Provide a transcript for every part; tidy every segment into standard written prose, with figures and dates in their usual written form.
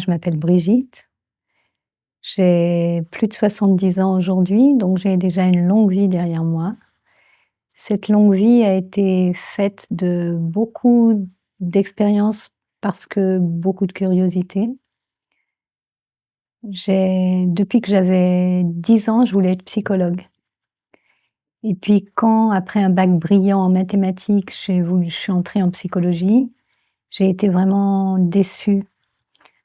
je m'appelle Brigitte. J'ai plus de 70 ans aujourd'hui, donc j'ai déjà une longue vie derrière moi. Cette longue vie a été faite de beaucoup d'expériences parce que beaucoup de curiosité. Depuis que j'avais 10 ans, je voulais être psychologue. Et puis quand, après un bac brillant en mathématiques, je suis entrée en psychologie, j'ai été vraiment déçue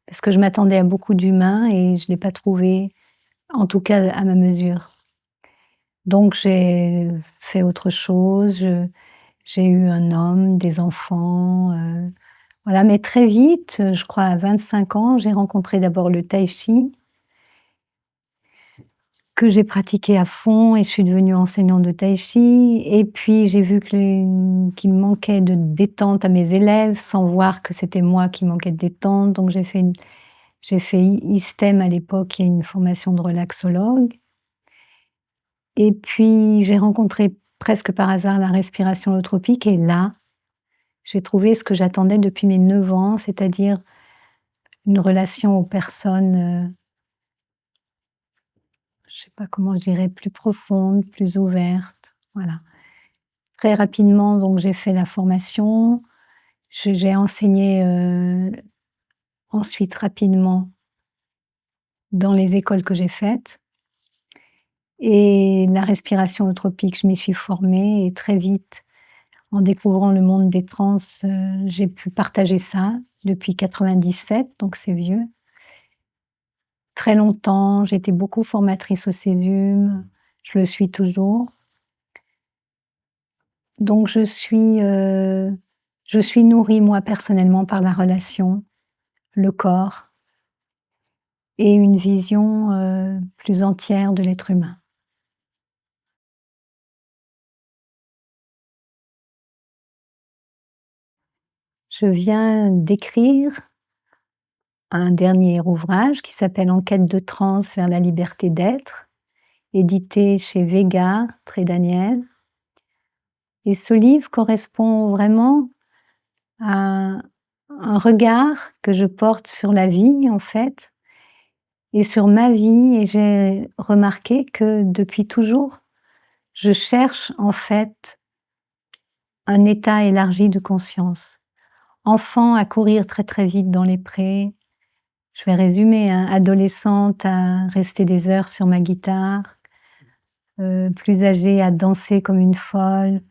parce que je m'attendais à beaucoup d'humains et je l'ai pas trouvé, en tout cas à ma mesure. Donc j'ai fait autre chose, j'ai eu un homme, des enfants, voilà, mais très vite, je crois à 25 ans, j'ai rencontré d'abord le tai chi que j'ai pratiqué à fond et je suis devenue enseignante de tai chi et puis j'ai vu qu'il manquait de détente à mes élèves sans voir que c'était moi qui manquais de détente, donc j'ai fait ISTEM à l'époque, il y a une formation de relaxologue. Et puis j'ai rencontré presque par hasard la respiration holotropique et là, j'ai trouvé ce que j'attendais depuis mes 9 ans, c'est-à-dire une relation aux personnes, je sais pas comment je dirais, plus profonde, plus ouverte, voilà. Très rapidement donc j'ai fait la formation, j'ai enseigné, ensuite rapidement dans les écoles que j'ai faites et la respiration holotropique, je m'y suis formée et très vite, en découvrant le monde des trans, j'ai pu partager ça depuis 97, donc c'est vieux. Très longtemps, j'ai été beaucoup formatrice au Césum, je le suis toujours. Donc je suis nourrie moi personnellement par la relation, le corps et une vision, plus entière de l'être humain. Je viens d'écrire un dernier ouvrage qui s'appelle «En quête de trans vers la liberté d'être», édité chez Vega, Trait Daniel. Et ce livre correspond vraiment à un regard que je porte sur la vie, en fait, et sur ma vie et j'ai remarqué que depuis toujours, je cherche en fait un état élargi de conscience. Enfant à courir très, très vite dans les prés, je vais résumer, hein, adolescente à rester des heures sur ma guitare, plus âgée à danser comme une folle,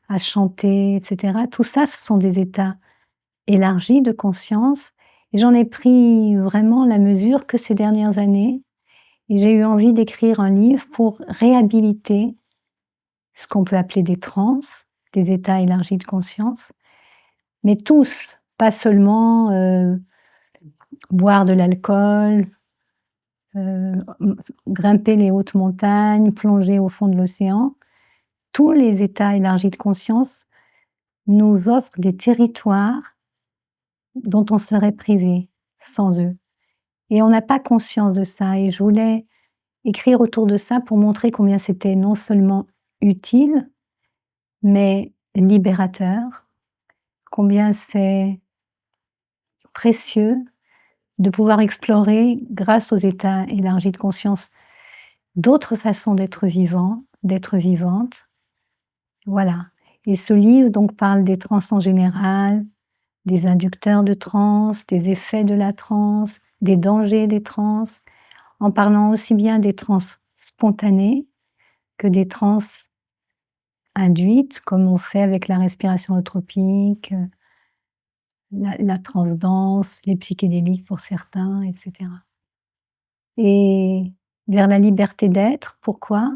à chanter et cetera. Tout ça, ce sont des états élargie de conscience et j'en ai pris vraiment la mesure que ces dernières années et j'ai eu envie d'écrire un livre pour réhabiliter ce qu'on peut appeler des trans, des états élargis de conscience, mais tous, pas seulement, boire de l'alcool, grimper les hautes montagnes, plonger au fond de l'océan. Tous les états élargis de conscience nous offrent des territoires dont on serait privé sans eux. Et on n'a pas conscience de ça et je voulais écrire autour de ça pour montrer combien c'était non seulement utile, mais libérateur, combien c'est précieux de pouvoir explorer, grâce aux états élargis de conscience, d'autres façons d'être vivant, d'être vivante. Voilà. Et ce livre donc parle des trans en général, des inducteurs de trans, des effets de la trans, des dangers des trans, en parlant aussi bien des trans spontanées que des trans induites, comme on fait avec la respiration holotropique, la transdanse, les psychédéliques pour certains, et cetera. Et vers la liberté d'être, pourquoi?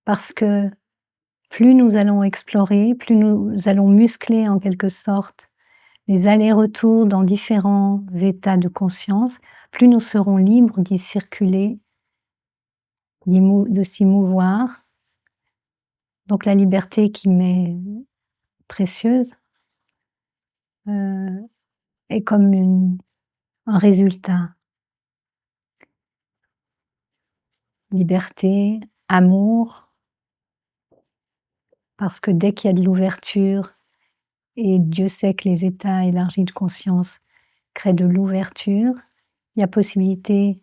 Parce que plus nous allons explorer, plus nous allons muscler en quelque sorte les allers-retours dans différents états de conscience, plus nous serons libres d'y circuler, de s'y mouvoir. Donc la liberté qui m'est précieuse est comme un résultat. Liberté, amour, parce que dès qu'il y a de l'ouverture, et Dieu sait que les états élargis de conscience crée de l'ouverture, il y a possibilité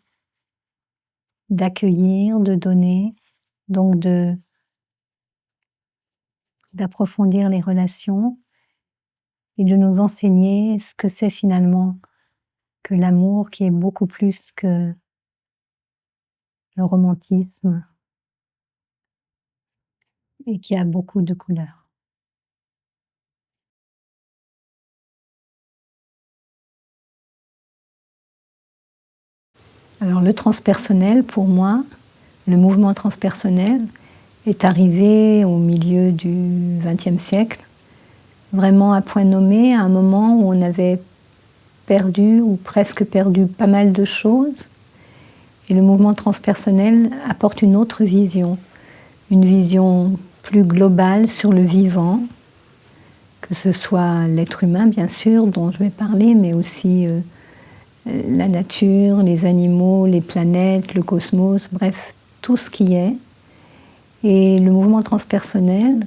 d'accueillir, de donner, donc d'approfondir les relations et de nous enseigner ce que c'est finalement que l'amour, qui est beaucoup plus que le romantisme et qui a beaucoup de couleurs. Alors le transpersonnel, pour moi, le mouvement transpersonnel est arrivé au milieu du XXe siècle, vraiment à point nommé, à un moment où on avait perdu ou presque perdu pas mal de choses. Et le mouvement transpersonnel apporte une autre vision, une vision plus globale sur le vivant, que ce soit l'être humain bien sûr, dont je vais parler, mais aussi la nature, les animaux, les planètes, le cosmos, bref, tout ce qui est. Et le mouvement transpersonnel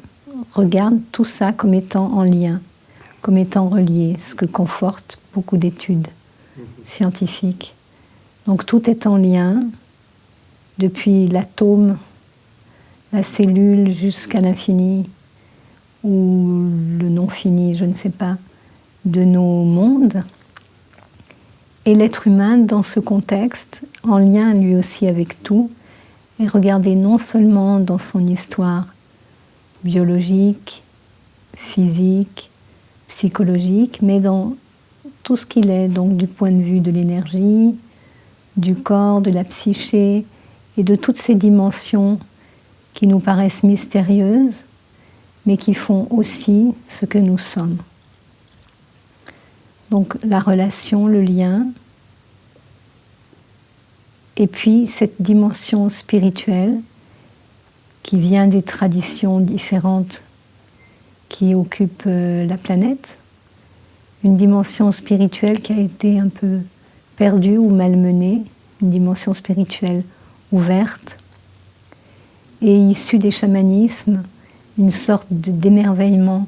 regarde tout ça comme étant en lien, comme étant relié, ce que confortent beaucoup d'études scientifiques. Donc tout est en lien, depuis l'atome, la cellule jusqu'à l'infini, ou le non-fini, je ne sais pas, de nos mondes. Et l'être humain, dans ce contexte, en lien lui aussi avec tout, est regardé non seulement dans son histoire biologique, physique, psychologique, mais dans tout ce qu'il est, donc du point de vue de l'énergie, du corps, de la psyché et de toutes ces dimensions qui nous paraissent mystérieuses, mais qui font aussi ce que nous sommes. Donc la relation, le lien, et puis cette dimension spirituelle qui vient des traditions différentes qui occupent la planète, une dimension spirituelle qui a été un peu perdue ou malmenée, une dimension spirituelle ouverte, et issue des chamanismes, une sorte d'émerveillement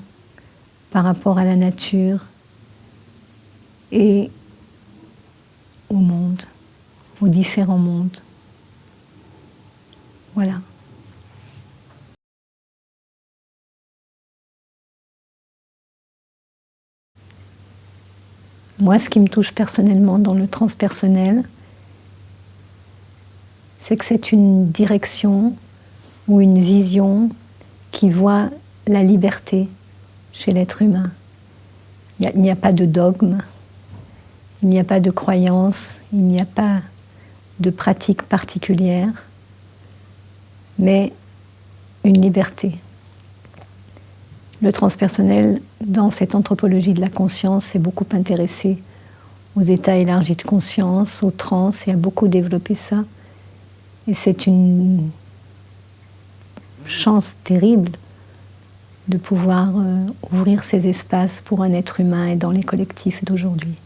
par rapport à la nature et au monde, aux différents mondes. Voilà. Moi, ce qui me touche personnellement dans le transpersonnel, c'est que c'est une direction ou une vision qui voit la liberté chez l'être humain. Il n'y a pas de dogme, il n'y a pas de croyance, il n'y a pas de pratique particulière, mais une liberté. Le transpersonnel, dans cette anthropologie de la conscience, s'est beaucoup intéressé aux états élargis de conscience, aux trans, et a beaucoup développé ça. Et c'est une chance terrible de pouvoir ouvrir ces espaces pour un être humain et dans les collectifs d'aujourd'hui.